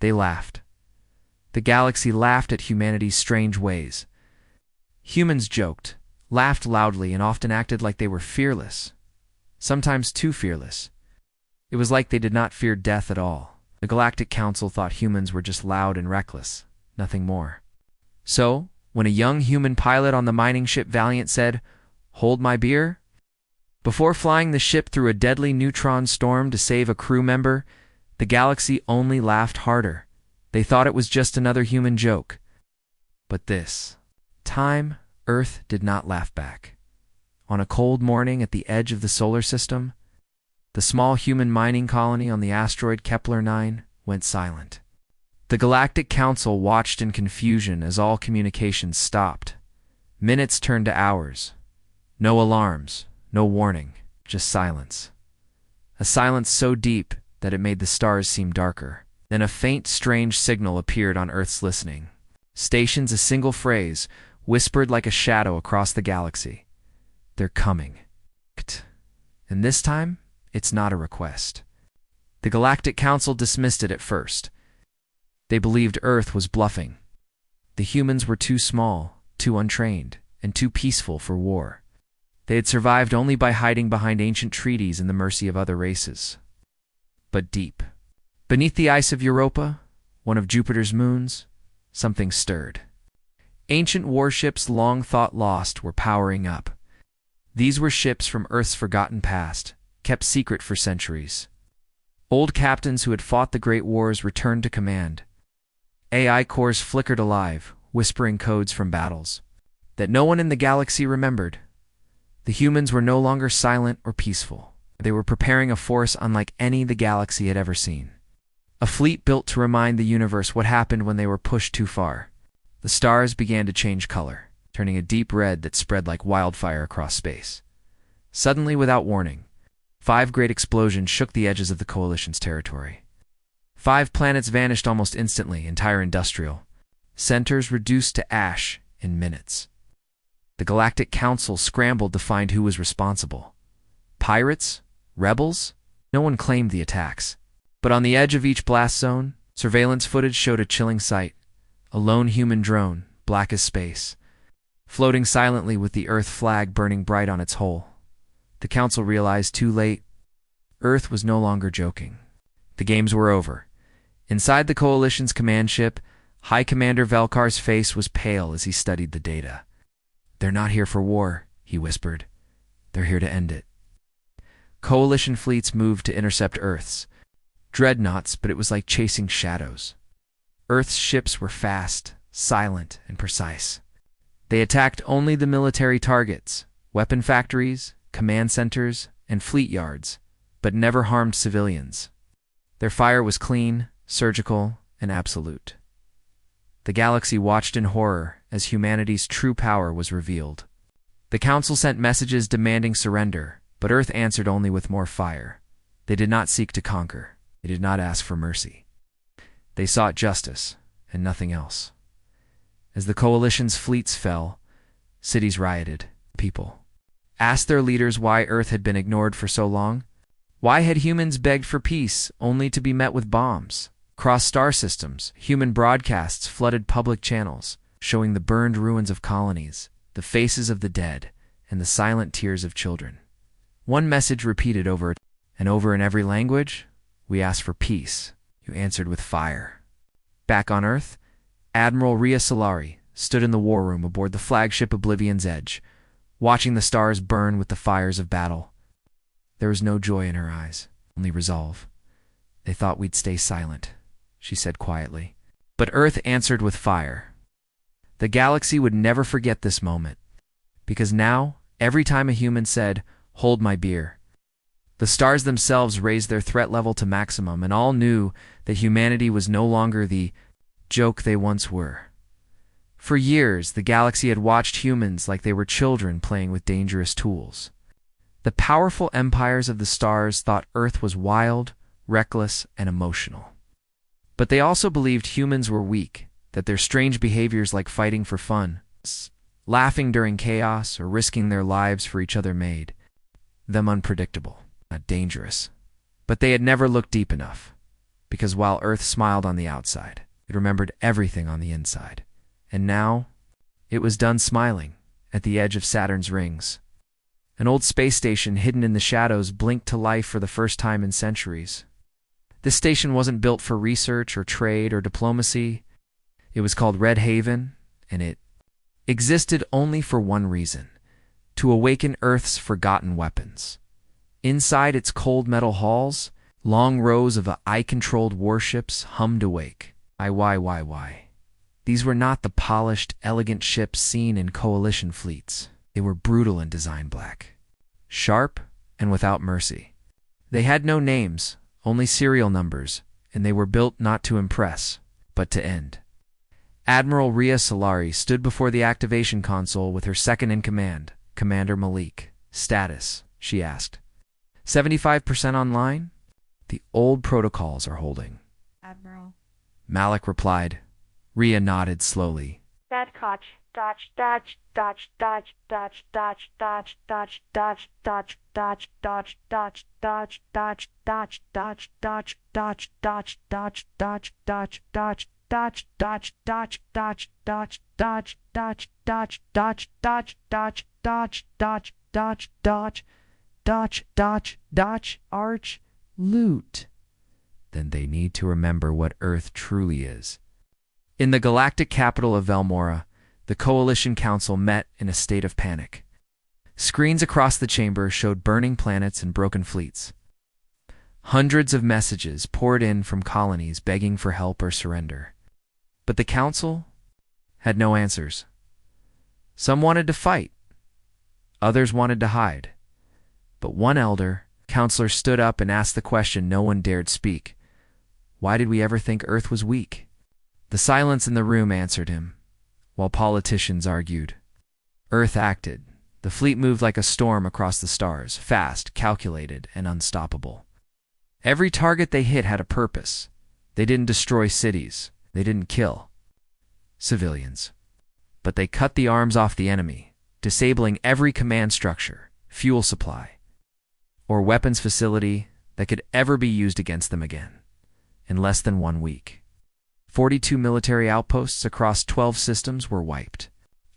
They laughed. The galaxy laughed at humanity's strange ways. Humans joked, laughed loudly, and often acted like they were fearless, sometimes too fearless. It was like they did not fear death at all. The Galactic Council thought humans were just loud and reckless, nothing more. So, when a young human pilot on the mining ship Valiant said, "Hold my beer," before flying the ship through a deadly neutron storm to save a crew member, the galaxy only laughed harder. They thought it was just another human joke. But this time, Earth did not laugh back. On a cold morning at the edge of the solar system, the small human mining colony on the asteroid Kepler-9 went silent. The Galactic Council watched in confusion as all communications stopped. Minutes turned to hours. No alarms, no warning, just silence. A silence so deep that it made the stars seem darker. Then a faint, strange signal appeared on Earth's listening. Stations, a single phrase, whispered like a shadow across the galaxy. "They're coming." And this time, it's not a request. The Galactic Council dismissed it at first. They believed Earth was bluffing. The humans were too small, too untrained, and too peaceful for war. They had survived only by hiding behind ancient treaties and the mercy of other races. But deep, beneath the ice of Europa, one of Jupiter's moons, something stirred. Ancient warships long thought lost were powering up. These were ships from Earth's forgotten past, kept secret for centuries. Old captains who had fought the great wars returned to command. AI cores flickered alive, whispering codes from battles that no one in the galaxy remembered. The humans were no longer silent or peaceful. They were preparing a force unlike any the galaxy had ever seen. A fleet built to remind the universe what happened when they were pushed too far. The stars began to change color, turning a deep red that spread like wildfire across space. Suddenly, without warning, 5 great explosions shook the edges of the Coalition's territory. 5 planets vanished almost instantly, entire industrial centers reduced to ash in minutes. The Galactic Council scrambled to find who was responsible. Pirates? Rebels? No one claimed the attacks. But on the edge of each blast zone, surveillance footage showed a chilling sight. A lone human drone, black as space, floating silently with the Earth flag burning bright on its hull. The Council realized too late, Earth was no longer joking. The games were over. Inside the Coalition's command ship, High Commander Velkar's face was pale as he studied the data. "They're not here for war," he whispered. "They're here to end it." Coalition fleets moved to intercept Earth's dreadnoughts, but it was like chasing shadows. Earth's ships were fast, silent, and precise. They attacked only the military targets, weapon factories, command centers, and fleet yards, but never harmed civilians. Their fire was clean, surgical, and absolute. The galaxy watched in horror as humanity's true power was revealed. The Council sent messages demanding surrender, but Earth answered only with more fire. They did not seek to conquer. They did not ask for mercy. They sought justice, and nothing else. As the Coalition's fleets fell, cities rioted. People asked their leaders why Earth had been ignored for so long. Why had humans begged for peace only to be met with bombs? Across star systems, human broadcasts flooded public channels, showing the burned ruins of colonies, the faces of the dead, and the silent tears of children. One message repeated over and over in every language: "We asked for peace. You answered with fire." Back on Earth, Admiral Rhea Solari stood in the war room aboard the flagship Oblivion's Edge, watching the stars burn with the fires of battle. There was no joy in her eyes, only resolve. "They thought we'd stay silent," she said quietly. But Earth answered with fire. The galaxy would never forget this moment, because now, every time a human said, "Hold my beer," the stars themselves raised their threat level to maximum, and all knew that humanity was no longer the joke they once were. For years, the galaxy had watched humans like they were children playing with dangerous tools. The powerful empires of the stars thought Earth was wild, reckless, and emotional. But they also believed humans were weak, that their strange behaviors like fighting for fun, laughing during chaos, or risking their lives for each other made them unpredictable, not dangerous. But they had never looked deep enough, because while Earth smiled on the outside, it remembered everything on the inside. And now, it was done smiling at the edge of Saturn's rings. An old space station hidden in the shadows blinked to life for the first time in centuries. This station wasn't built for research or trade or diplomacy. It was called Red Haven, and it existed only for one reason: to awaken Earth's forgotten weapons. Inside its cold metal halls, long rows of eye-controlled warships hummed awake. Why. These were not the polished, elegant ships seen in coalition fleets. They were brutal in design, black, sharp, and without mercy. They had no names, only serial numbers, and they were built not to impress, but to end. Admiral Rhea Solari stood before the activation console with her second-in-command, Commander Malik. "Status?" she asked. "75% online? The old protocols are holding." Admiral. Malik replied. Rhea nodded slowly. Arch, loot. Then they need to remember what Earth truly is. In the galactic capital of Velmora, the Coalition Council met in a state of panic. Screens across the chamber showed burning planets and broken fleets. Hundreds of messages poured in from colonies begging for help or surrender. But the Council had no answers. Some wanted to fight. Others wanted to hide. But one counselor stood up and asked the question no one dared speak. Why did we ever think Earth was weak? The silence in the room answered him, while politicians argued. Earth acted. The fleet moved like a storm across the stars, fast, calculated, and unstoppable. Every target they hit had a purpose. They didn't destroy cities. They didn't kill civilians. But they cut the arms off the enemy, disabling every command structure, fuel supply, or weapons facility that could ever be used against them again. In less than 1 week, 42 military outposts across 12 systems were wiped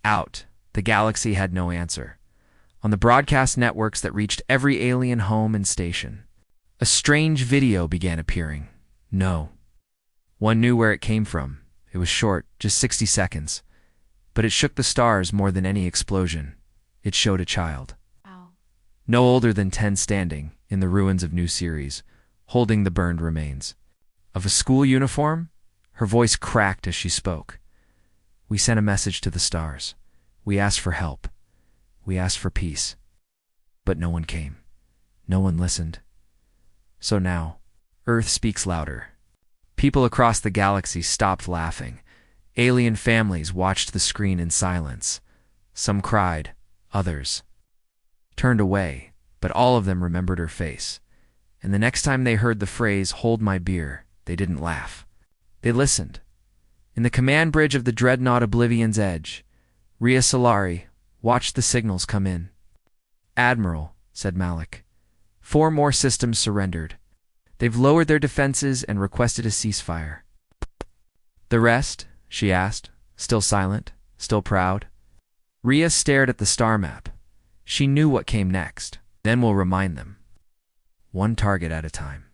out. The galaxy had no answer. On the broadcast networks that reached every alien home and station, a strange video began appearing. No. One knew where it came from. It was short, just 60 seconds. But it shook the stars more than any explosion. It showed a child. Wow. No older than 10, standing in the ruins of New Ceres, holding the burned remains of a school uniform. Her voice cracked as she spoke. We sent a message to the stars. We asked for help. We asked for peace. But no one came. No one listened. So now, Earth speaks louder. People across the galaxy stopped laughing. Alien families watched the screen in silence. Some cried, others turned away, but all of them remembered her face. And the next time they heard the phrase, "Hold my beer," they didn't laugh. They listened. In the command bridge of the dreadnought Oblivion's Edge, Rhea Solari watched the signals come in. "Admiral," said Malik, 4 more systems surrendered. They've lowered their defenses and requested a ceasefire. "The rest?" she asked, still silent, still proud. Rhea stared at the star map. She knew what came next. Then we'll remind them. 1 target at a time.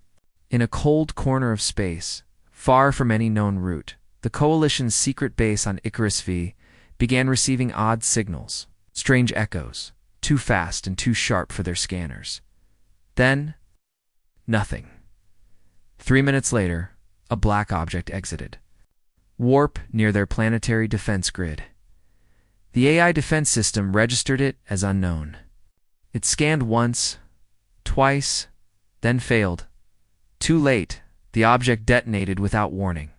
In a cold corner of space, far from any known route, the Coalition's secret base on Icarus V began receiving odd signals, strange echoes, too fast and too sharp for their scanners. Then, nothing. 3 minutes later, a black object exited. Warp near their planetary defense grid. The AI defense system registered it as unknown. It scanned once, twice, then failed. Too late, the object detonated without warning.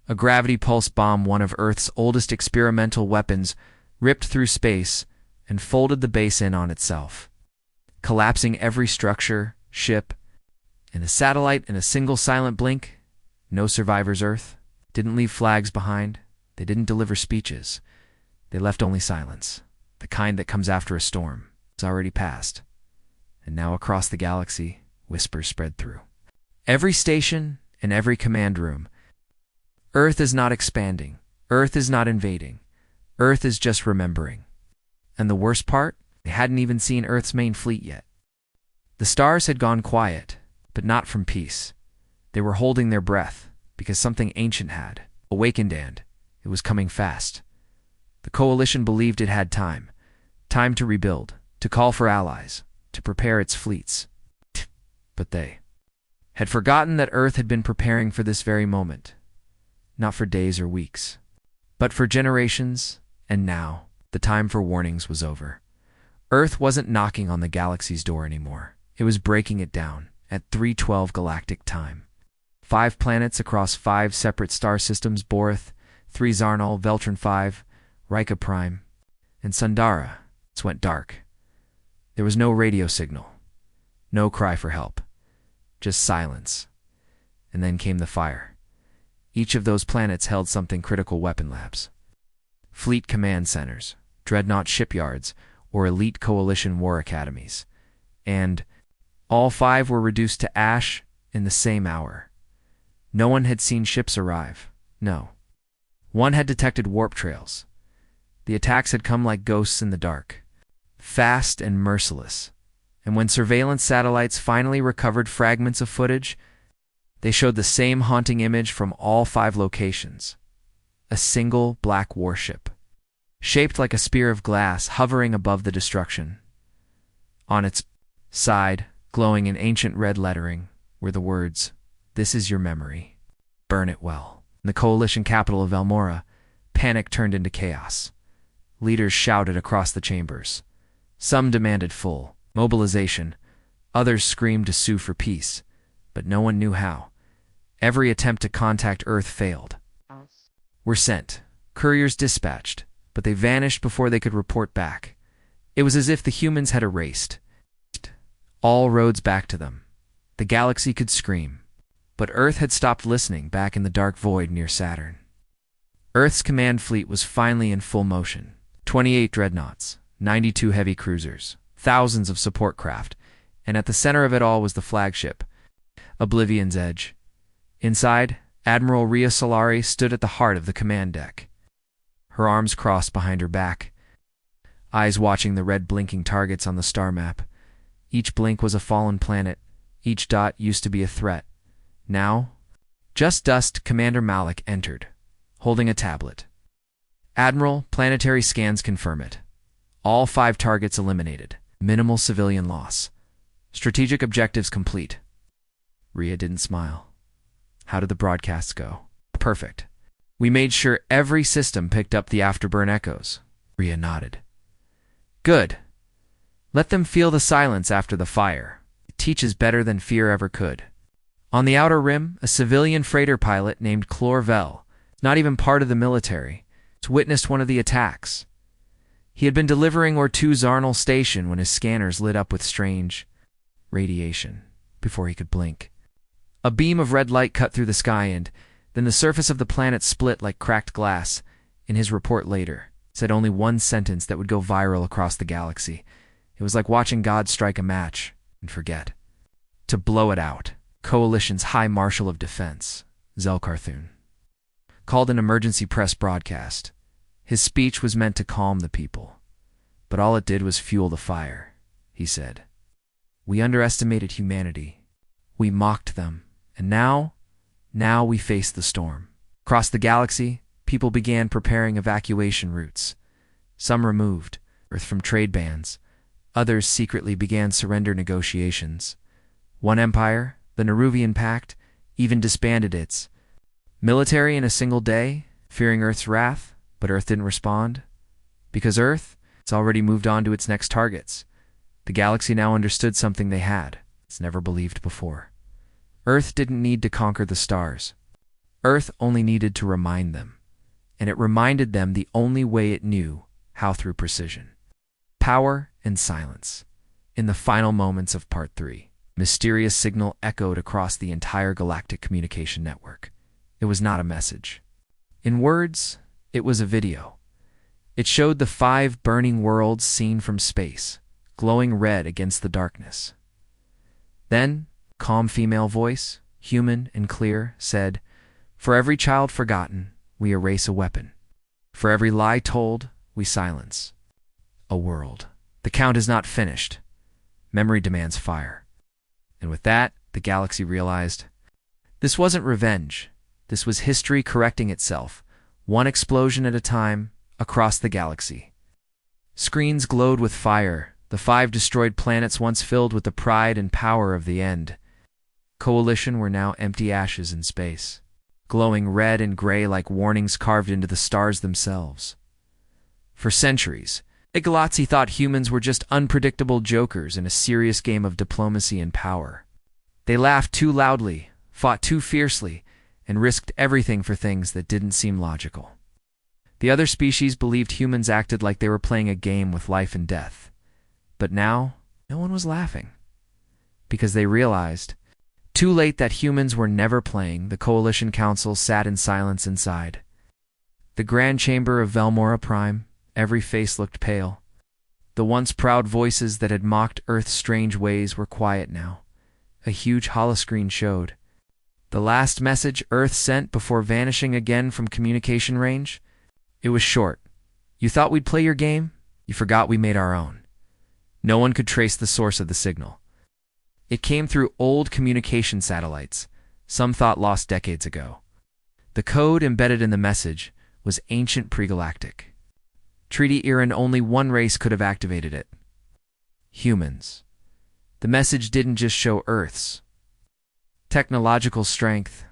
A gravity pulse bomb, one of Earth's oldest experimental weapons, ripped through space and folded the base in on itself, collapsing every structure, ship, and a satellite in a single silent blink. No survivors. Earth didn't leave flags behind. They didn't deliver speeches. They left only silence, the kind that comes after a storm. It's already passed. And now across the galaxy, whispers spread through. Every station, in every command room. Earth is not expanding. Earth is not invading. Earth is just remembering. And the worst part? They hadn't even seen Earth's main fleet yet. The stars had gone quiet, but not from peace. They were holding their breath, because something ancient had awakened, and it was coming fast. The coalition believed it had time to rebuild, to call for allies, to prepare its fleets. But they had forgotten that Earth had been preparing for this very moment, not for days or weeks, but for generations, and now the time for warnings was over. Earth wasn't knocking on the galaxy's door anymore. It was breaking it down at 3:12 galactic time. 5 planets across 5 separate star systems, Borith, 3 Zarnal, Veltron 5, Rika Prime, and Sundara. It went dark. There was no radio signal, no cry for help, just silence. And then came the fire. Each of those planets held something: critical weapon labs, fleet command centers, dreadnought shipyards, or elite coalition war academies. And all 5 were reduced to ash in the same hour. No one had seen ships arrive. No. One had detected warp trails. The attacks had come like ghosts in the dark, fast and merciless. And when surveillance satellites finally recovered fragments of footage, they showed the same haunting image from all 5 locations: a single black warship, shaped like a spear of glass, hovering above the destruction. On its side, glowing in ancient red lettering, were the words, "This is your memory. Burn it well." In the coalition capital of Elmora, panic turned into chaos. Leaders shouted across the chambers. Some demanded full mobilization. Others screamed to sue for peace, but no one knew how. Every attempt to contact Earth failed. Were sent, couriers dispatched, but they vanished before they could report back. It was as if the humans had erased all roads back to them. The galaxy could scream, but Earth had stopped listening back in the dark void near Saturn. Earth's command fleet was finally in full motion. 28 dreadnoughts, 92 heavy cruisers, thousands of support craft, and at the center of it all was the flagship, Oblivion's Edge. Inside, Admiral Rhea Solari stood at the heart of the command deck, her arms crossed behind her back, eyes watching the red blinking targets on the star map. Each blink was a fallen planet. Each dot used to be a threat. Now, just dust. Commander Malik entered, holding a tablet. "Admiral, planetary scans confirm it. All 5 targets eliminated. Minimal civilian loss. Strategic objectives complete." Rhea didn't smile. "How did the broadcasts go?" "Perfect. We made sure every system picked up the afterburn echoes." Rhea nodded. "Good. Let them feel the silence after the fire. It teaches better than fear ever could." On the outer rim, a civilian freighter pilot named Clorvel, not even part of the military, witnessed one of the attacks. He had been delivering Ortu Zarnal Station when his scanners lit up with strange radiation before he could blink. A beam of red light cut through the sky, and then the surface of the planet split like cracked glass. In his report later, said only one sentence that would go viral across the galaxy. It was like watching God strike a match and forget to blow it out. Coalition's High Marshal of Defense, Zelkarthun, called an emergency press broadcast. His speech was meant to calm the people, but all it did was fuel the fire. He said, "We underestimated humanity. We mocked them. And now we face the storm." Across the galaxy, people began preparing evacuation routes. Some removed Earth from trade bans. Others secretly began surrender negotiations. One empire, the Neruvian Pact, even disbanded its military in a single day, fearing Earth's wrath, but Earth didn't respond. Because Earth, it's already moved on to its next targets. The galaxy now understood something they had. It's never believed before. Earth didn't need to conquer the stars. Earth only needed to remind them. And it reminded them the only way it knew how: through precision, power, and silence. In the final moments of Part 3, mysterious signal echoed across the entire galactic communication network. It was not a message. In words, it was a video. It showed the 5 burning worlds seen from space, glowing red against the darkness. Then, calm female voice, human and clear, said, "For every child forgotten, we erase a weapon. For every lie told, we silence a world. The count is not finished. Memory demands fire." And with that, the galaxy realized this wasn't revenge. This was history correcting itself, one explosion at a time, across the galaxy. Screens glowed with fire, the 5 destroyed planets once filled with the pride and power of the end. Coalition were now empty ashes in space, glowing red and gray like warnings carved into the stars themselves. For centuries, the galaxy thought humans were just unpredictable jokers in a serious game of diplomacy and power. They laughed too loudly, fought too fiercely, and risked everything for things that didn't seem logical. The other species believed humans acted like they were playing a game with life and death. But now, no one was laughing. Because they realized, too late, that humans were never playing. The Coalition Council sat in silence inside the Grand Chamber of Velmora Prime. Every face looked pale. The once proud voices that had mocked Earth's strange ways were quiet now. A huge holoscreen showed the last message Earth sent before vanishing again from communication range. It was short. "You thought we'd play your game? You forgot we made our own." No one could trace the source of the signal. It came through old communication satellites, some thought lost decades ago. The code embedded in the message was ancient pregalactic. Treaty era, and only one race could have activated it: humans. The message didn't just show Earth's technological strength,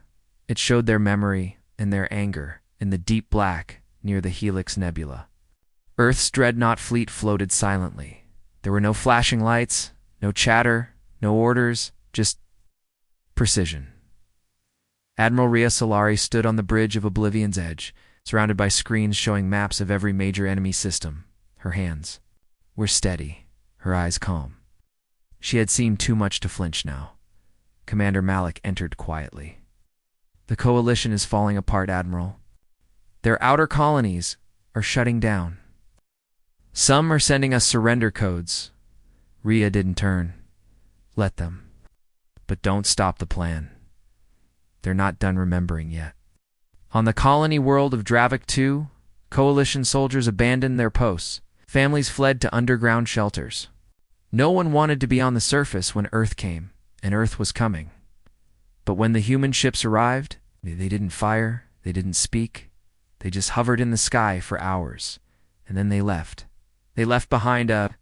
it showed their memory and their anger in the deep black near the Helix Nebula. Earth's dreadnought fleet floated silently. There were no flashing lights, no chatter, no orders, just precision. Admiral Rhea Solari stood on the bridge of Oblivion's edge, surrounded by screens showing maps of every major enemy system. Her hands were steady, her eyes calm. She had seen too much to flinch now. Commander Malik entered quietly. "The Coalition is falling apart, Admiral. Their outer colonies are shutting down. Some are sending us surrender codes." Rhea didn't turn. "Let them. But don't stop the plan. They're not done remembering yet." On the colony world of Dravik II, Coalition soldiers abandoned their posts. Families fled to underground shelters. No one wanted to be on the surface when Earth came, and Earth was coming. But when the human ships arrived, they didn't fire, they didn't speak. They just hovered in the sky for hours, and then they left. They left behind a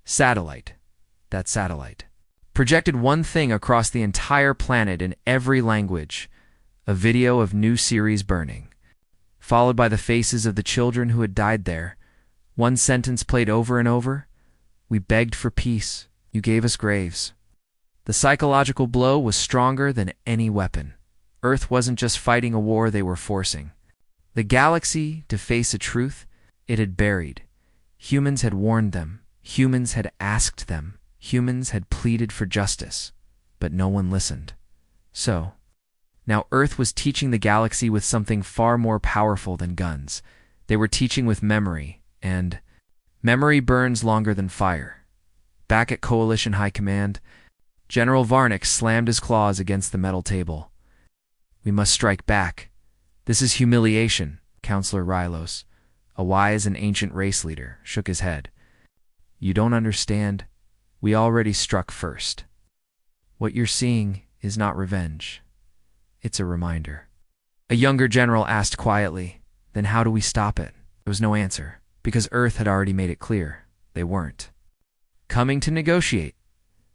satellite. That satellite projected one thing across the entire planet in every language: a video of new series burning, followed by the faces of the children who had died there. One sentence played over and over: "We begged for peace. You gave us graves." The psychological blow was stronger than any weapon. Earth wasn't just fighting a war they were forcing the galaxy to face a truth it had buried. Humans had warned them. Humans had asked them. Humans had pleaded for justice. But no one listened. So now Earth was teaching the galaxy with something far more powerful than guns. They were teaching with memory, and memory burns longer than fire. Back at Coalition High Command, General Varnick slammed his claws against the metal table. "We must strike back. This is humiliation." Counselor Rylos, a wise and ancient race leader, shook his head. "You don't understand. We already struck first. What you're seeing is not revenge. It's a reminder." A younger general asked quietly, "Then how do we stop it?" There was no answer, because Earth had already made it clear they weren't coming to negotiate.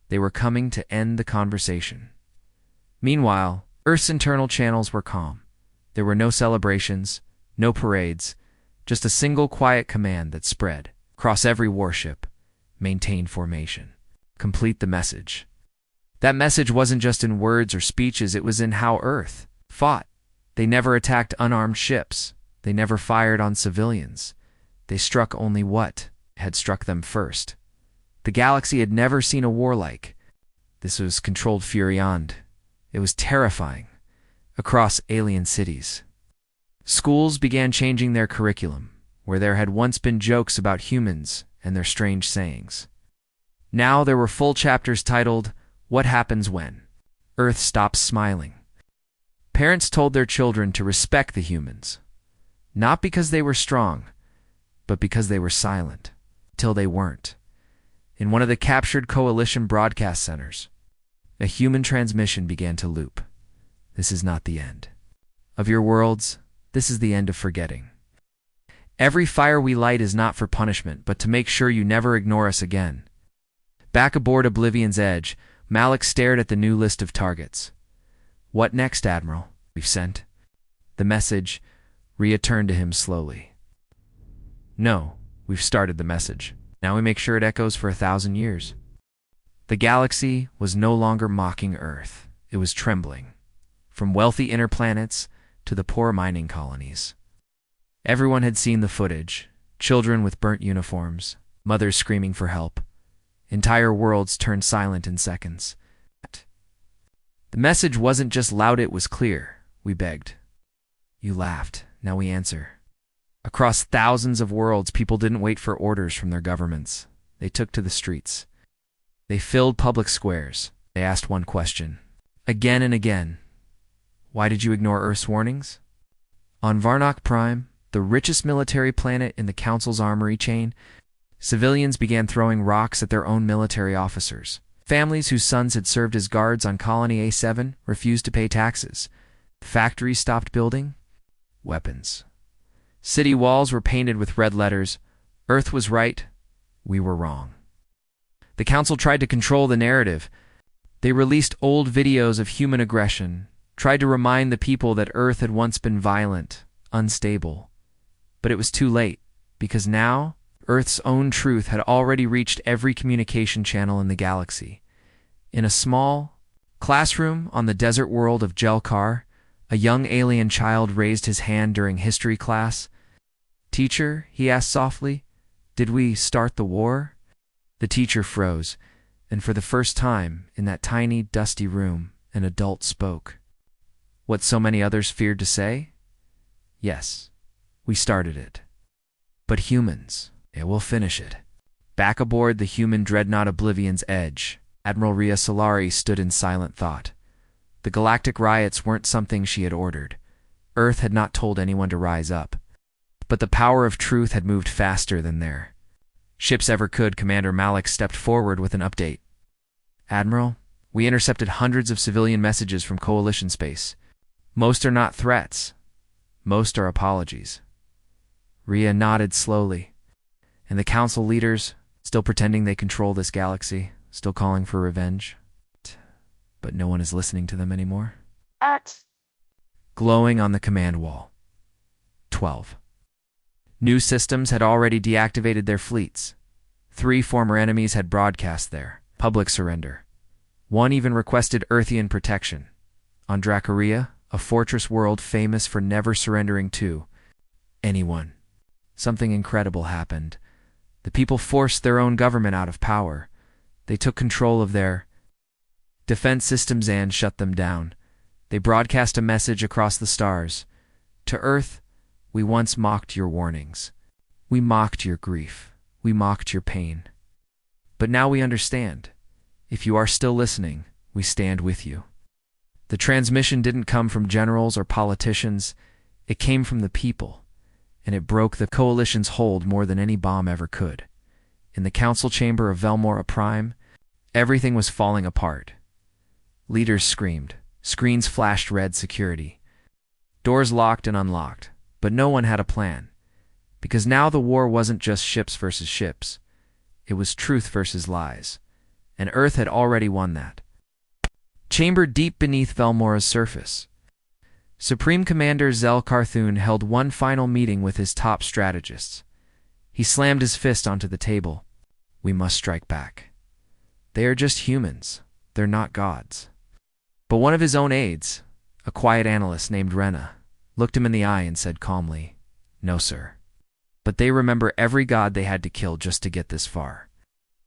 They were coming to end the conversation. Meanwhile, Earth's internal channels were calm. There were no celebrations, no parades, just a single quiet command that spread across every warship: maintain formation. Complete the message. That message wasn't just in words or speeches, it was in how Earth fought. They never attacked unarmed ships. They never fired on civilians. They struck only what had struck them first. The galaxy had never seen a war like this. Was controlled furient. It was terrifying. Across alien cities, schools began changing their curriculum. Where there had once been jokes about humans and their strange sayings, now there were full chapters titled "What Happens When." Earth stopped smiling. Parents told their children to respect the humans, not because they were strong, but because they were silent, till they weren't. In one of the captured coalition broadcast centers, a human transmission began to loop. This is not the end of your worlds. This is the end of forgetting. Every fire we light is not for punishment, but to make sure you never ignore us again. Back aboard Oblivion's Edge, Malik stared at the new list of targets. What next, Admiral? We've sent. The message. Rhea turned to him slowly. No, we've started the message. Now we make sure it echoes for 1,000 years. The galaxy was no longer mocking Earth. It was trembling. From wealthy inner planets to the poor mining colonies. Everyone had seen the footage. Children with burnt uniforms, mothers screaming for help. Entire worlds turned silent in seconds. The message wasn't just loud, it was clear. We begged. You laughed. Now we answer. Across thousands of worlds, people didn't wait for orders from their governments. They took to the streets. They filled public squares. They asked one question. Again and again. Why did you ignore Earth's warnings? On Varnock Prime, the richest military planet in the Council's armory chain, civilians began throwing rocks at their own military officers. Families whose sons had served as guards on Colony A7 refused to pay taxes. Factories stopped building. Weapons. City walls were painted with red letters. Earth was right. We were wrong. The Council tried to control the narrative. They released old videos of human aggression, tried to remind the people that Earth had once been violent, unstable. But it was too late, because now Earth's own truth had already reached every communication channel in the galaxy. In a small classroom on the desert world of Jelkar, a young alien child raised his hand during history class. Teacher, he asked softly, did we start the war? The teacher froze, and for the first time in that tiny, dusty room, an adult spoke. What so many others feared to say? Yes, we started it. But humans, it will finish it. Back aboard the human dreadnought Oblivion's Edge, Admiral Rhea Solari stood in silent thought. The galactic riots weren't something she had ordered. Earth had not told anyone to rise up. But the power of truth had moved faster than their ships ever could. Commander Malik stepped forward with an update. Admiral, we intercepted hundreds of civilian messages from Coalition space. Most are not threats. Most are apologies. Rhea nodded slowly. And the Council leaders, still pretending they control this galaxy, still calling for revenge. But no one is listening to them anymore. Glowing on the command wall. 12. New systems had already deactivated their fleets. 3 former enemies had broadcast their public surrender. One even requested Earthian protection. On Dracaria, a fortress world famous for never surrendering to anyone. Something incredible happened. The people forced their own government out of power. They took control of their defense systems and shut them down. They broadcast a message across the stars. To Earth, we once mocked your warnings. We mocked your grief. We mocked your pain. But now we understand. If you are still listening, we stand with you. The transmission didn't come from generals or politicians. It came from the people, and it broke the Coalition's hold more than any bomb ever could. In the council chamber of Velmora Prime, everything was falling apart. Leaders screamed. Screens flashed red security. Doors locked and unlocked, but no one had a plan. Because now the war wasn't just ships versus ships. It was truth versus lies. And Earth had already won that. Chambered deep beneath Velmora's surface, Supreme Commander Zel Carthun held one final meeting with his top strategists. He slammed his fist onto the table. We must strike back. They are just humans. They're not gods. But one of his own aides, a quiet analyst named Rena, looked him in the eye and said calmly, No, sir. But they remember every god they had to kill just to get this far.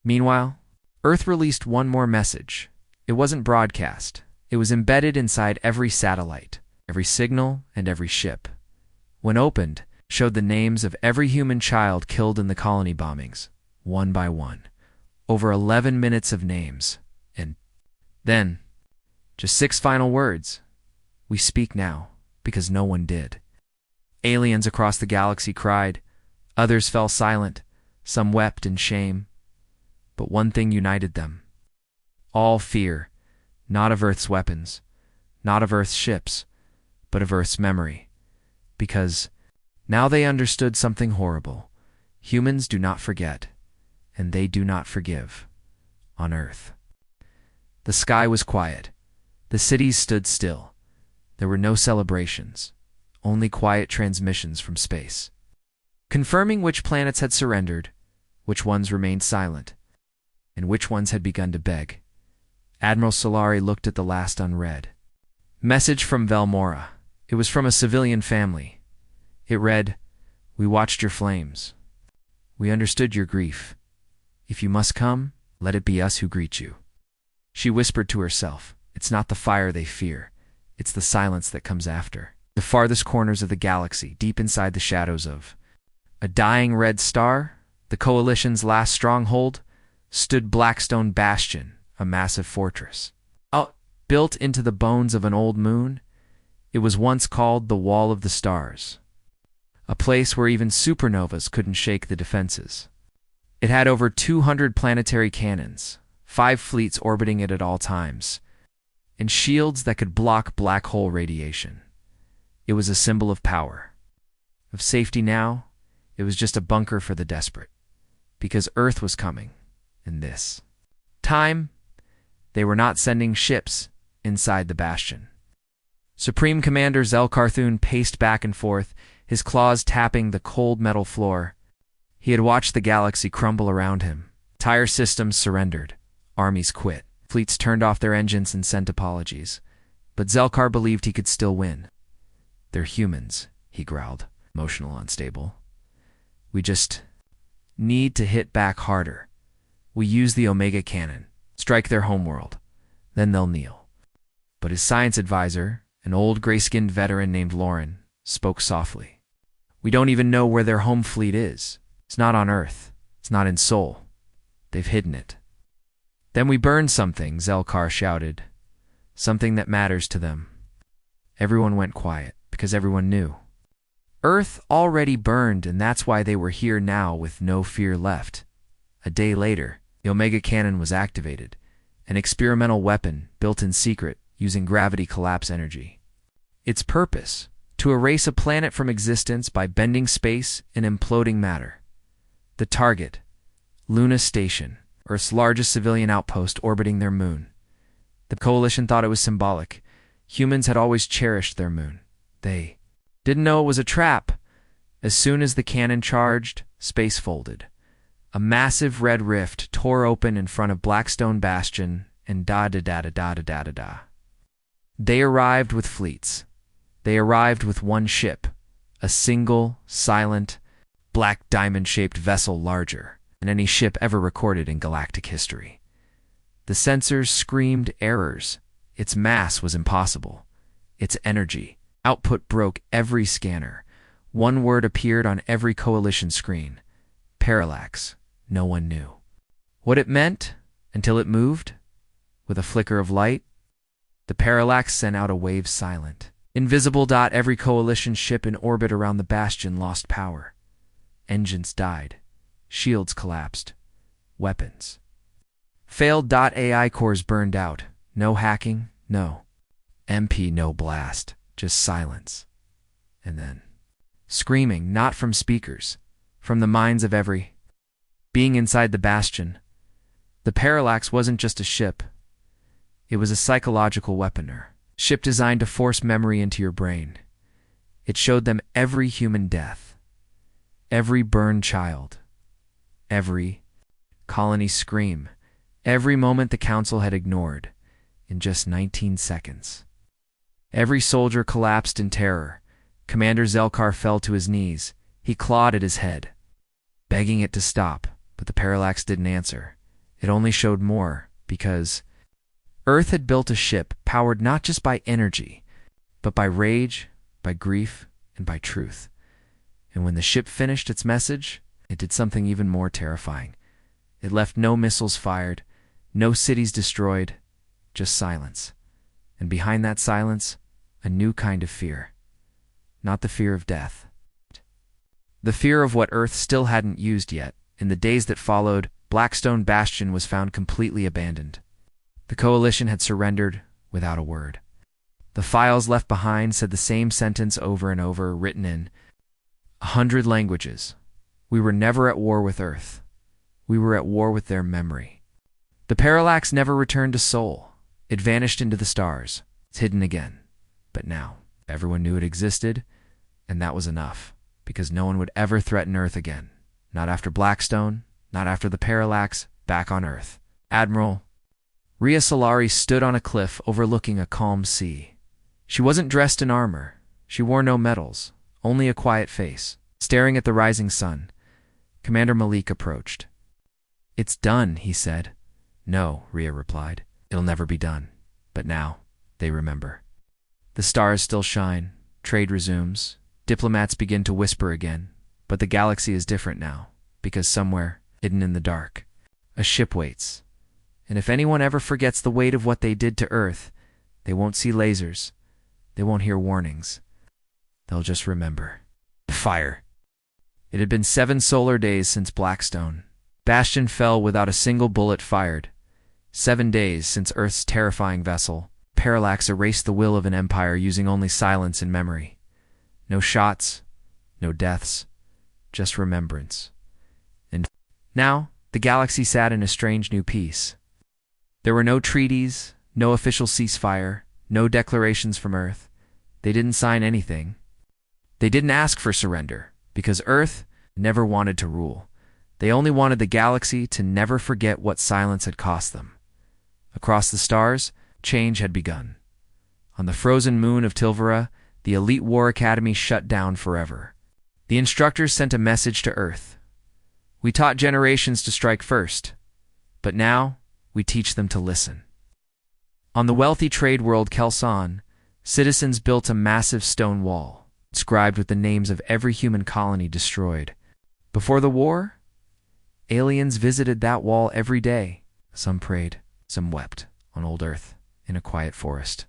Meanwhile, Earth released one more message. It wasn't broadcast. It was embedded inside every satellite, every signal, and every ship. When opened, showed the names of every human child killed in the colony bombings, one by one. Over 11 minutes of names. And then, Just 6 final words. We speak now, because no one did. Aliens across the galaxy cried. Others fell silent. Some wept in shame. But one thing united them. All fear, not of Earth's weapons, not of Earth's ships, but of Earth's memory. Because now they understood something horrible. Humans do not forget, and they do not forgive. On Earth. The sky was quiet. The cities stood still. There were no celebrations, only quiet transmissions from space, confirming which planets had surrendered, which ones remained silent, and which ones had begun to beg. Admiral Solari looked at the last unread. Message from Velmora. It was from a civilian family. It read, "We watched your flames. We understood your grief. If you must come, let it be us who greet you." She whispered to herself, "It's not the fire they fear. It's the silence that comes after." The farthest corners of the galaxy, deep inside the shadows of a dying red star, the Coalition's last stronghold, stood Blackstone Bastion, a massive fortress. Built into the bones of an old moon, it was once called the Wall of the Stars, a place where even supernovas couldn't shake the defenses. It had over 200 planetary cannons, 5 fleets orbiting it at all times, and shields that could block black hole radiation. It was a symbol of power. Of safety now, it was just a bunker for the desperate. Because Earth was coming, in this time, they were not sending ships inside the bastion. Supreme Commander Zelkarthun paced back and forth, his claws tapping the cold metal floor. He had watched the galaxy crumble around him. Entire systems surrendered. Armies quit. Fleets turned off their engines and sent apologies. But Zelkar believed he could still win. "They're humans," he growled, emotional, unstable. "We just need to hit back harder. We use the Omega Cannon, strike their homeworld, then they'll kneel." But his science advisor, an old gray-skinned veteran named Lauren, spoke softly. "We don't even know where their home fleet is. It's not on Earth. It's not in Sol. They've hidden it." "Then we burn something," Zelkar shouted. "Something that matters to them." Everyone went quiet, because everyone knew. Earth already burned, and that's why they were here now with no fear left. A day later, the Omega Cannon was activated, an experimental weapon built in secret using gravity collapse energy. Its purpose, to erase a planet from existence by bending space and imploding matter. The target, Luna Station, Earth's largest civilian outpost orbiting their moon. The Coalition thought it was symbolic. Humans had always cherished their moon. They didn't know it was a trap. As soon as the cannon charged, space folded. A massive red rift tore open in front of Blackstone Bastion, and da-da-da-da-da-da-da-da. They arrived with fleets. They arrived with one ship, a single, silent, black diamond-shaped vessel larger than any ship ever recorded in galactic history. The sensors screamed errors. Its mass was impossible. Its energy output broke every scanner. One word appeared on every Coalition screen. Parallax. No one knew what it meant until it moved. With a flicker of light, the parallax sent out a wave silent. Invisible. Every Coalition ship in orbit around the bastion lost power. Engines died. Shields collapsed. Weapons failed. AI cores burned out. No hacking, no MP, no blast, just silence. And then screaming, not from speakers, from the minds of every being inside the bastion. The parallax wasn't just a ship. It was a psychological weaponer. Ship designed to force memory into your brain. It showed them every human death, every burned child, every colony scream, every moment the Council had ignored in just 19 seconds. Every soldier collapsed in terror. Commander Zelkar fell to his knees. He clawed at his head, begging it to stop, but the parallax didn't answer. It only showed more, because Earth had built a ship powered not just by energy, but by rage, by grief, and by truth. And when the ship finished its message, it did something even more terrifying. It left no missiles fired, no cities destroyed, just silence. And behind that silence, a new kind of fear. Not the fear of death. The fear of what Earth still hadn't used yet. In the days that followed, Blackstone Bastion was found completely abandoned. The Coalition had surrendered without a word. The files left behind said the same sentence over and over, written in 100 languages. We were never at war with Earth. We were at war with their memory. The parallax never returned to Sol. It vanished into the stars. It's hidden again. But now, everyone knew it existed, and that was enough, because no one would ever threaten Earth again. Not after Blackstone, not after the parallax, back on Earth. Admiral Rhea Solari stood on a cliff overlooking a calm sea. She wasn't dressed in armor. She wore no medals, only a quiet face. Staring at the rising sun, Commander Malik approached. "It's done," he said. "No," Rhea replied. "It'll never be done." But now, they remember. The stars still shine, trade resumes, diplomats begin to whisper again, but the galaxy is different now, because somewhere, hidden in the dark, a ship waits. And if anyone ever forgets the weight of what they did to Earth, they won't see lasers, they won't hear warnings. They'll just remember. Fire. It had been 7 solar days since Blackstone. Bastion fell without a single bullet fired. 7 days since Earth's terrifying vessel, Parallax, erased the will of an empire using only silence and memory. No shots, no deaths, just remembrance. And now, the galaxy sat in a strange new peace. There were no treaties, no official ceasefire, no declarations from Earth. They didn't sign anything. They didn't ask for surrender, because Earth never wanted to rule. They only wanted the galaxy to never forget what silence had cost them. Across the stars, change had begun. On the frozen moon of Tilvera, the elite war academy shut down forever. The instructors sent a message to Earth. We taught generations to strike first, but now we teach them to listen. On the wealthy trade world Kelson, citizens built a massive stone wall, inscribed with the names of every human colony destroyed. Before the war, aliens visited that wall every day. Some prayed, some wept on old Earth in a quiet forest.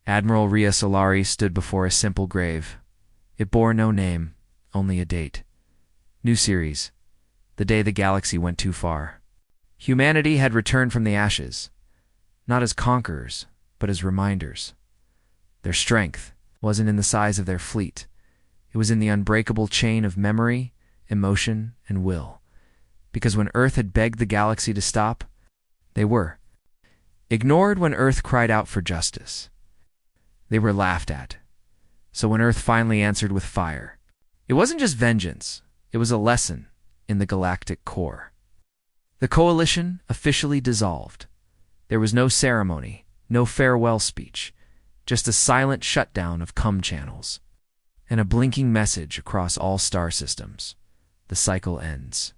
Admiral Rhea Solari stood before a simple grave. It bore no name, only a date. New series, the day the galaxy went too far. Humanity had returned from the ashes, not as conquerors, but as reminders. Their strength wasn't in the size of their fleet. It was in the unbreakable chain of memory, emotion, and will. Because when Earth had begged the galaxy to stop, they were. Ignored when Earth cried out for justice. They were laughed at. So when Earth finally answered with fire, it wasn't just vengeance, it was a lesson in the galactic core. The Coalition officially dissolved. There was no ceremony, no farewell speech, just a silent shutdown of channels, and a blinking message across all star systems. The cycle ends.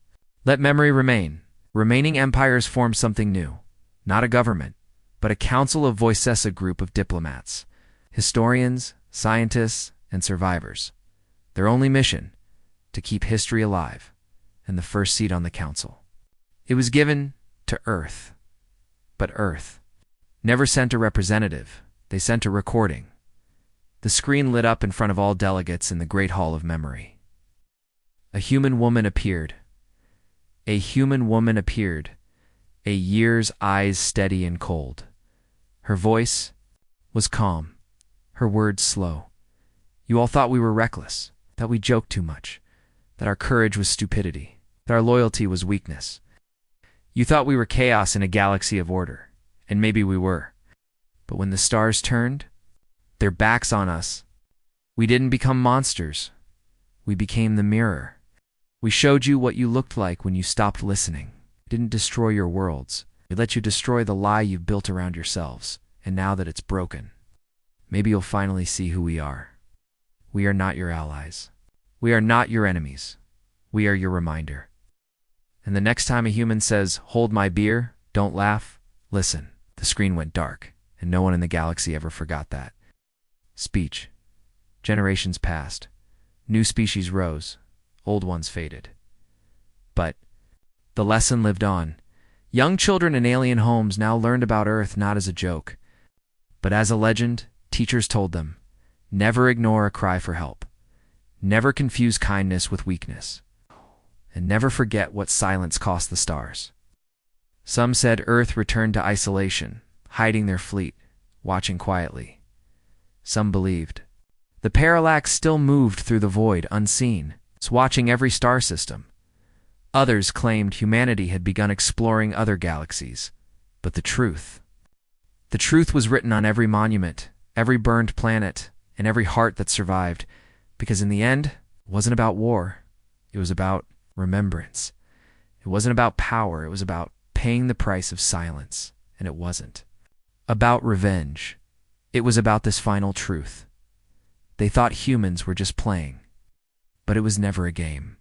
Let memory remain. Remaining empires form something new. Not a government, but a council of voices, a group of diplomats, historians, scientists, and survivors. Their only mission, to keep history alive, and the first seat on the council. It was given to Earth. But Earth never sent a representative. They sent a recording. The screen lit up in front of all delegates in the Great Hall of Memory. A human woman appeared. A human woman appeared, a year's eyes steady and cold. Her voice was calm, her words slow. You all thought we were reckless, that we joked too much, that our courage was stupidity, that our loyalty was weakness. You thought we were chaos in a galaxy of order, and maybe we were. But when the stars turned, their backs on us, we didn't become monsters. We became the mirror. We showed you what you looked like when you stopped listening. We didn't destroy your worlds. We let you destroy the lie you've built around yourselves. And now that it's broken, maybe you'll finally see who we are. We are not your allies. We are not your enemies. We are your reminder. And the next time a human says, "Hold my beer, don't laugh," listen. The screen went dark, and no one in the galaxy ever forgot that. Speech. Generations passed. New species rose. Old ones faded. But the lesson lived on. Young children in alien homes now learned about Earth not as a joke, But as a legend, teachers told them, never ignore a cry for help. Never confuse kindness with weakness. And never forget what silence cost the stars. Some said Earth returned to isolation, hiding their fleet, watching quietly. Some believed the parallax still moved through the void unseen, watching every star system. Others claimed humanity had begun exploring other galaxies. But the truth was written on every monument, every burned planet, and every heart that survived, because in the end, it wasn't about war. It was about remembrance. It wasn't about power. It was about paying the price of silence, and it wasn't about revenge. It was about this final truth. They thought humans were just playing, but it was never a game.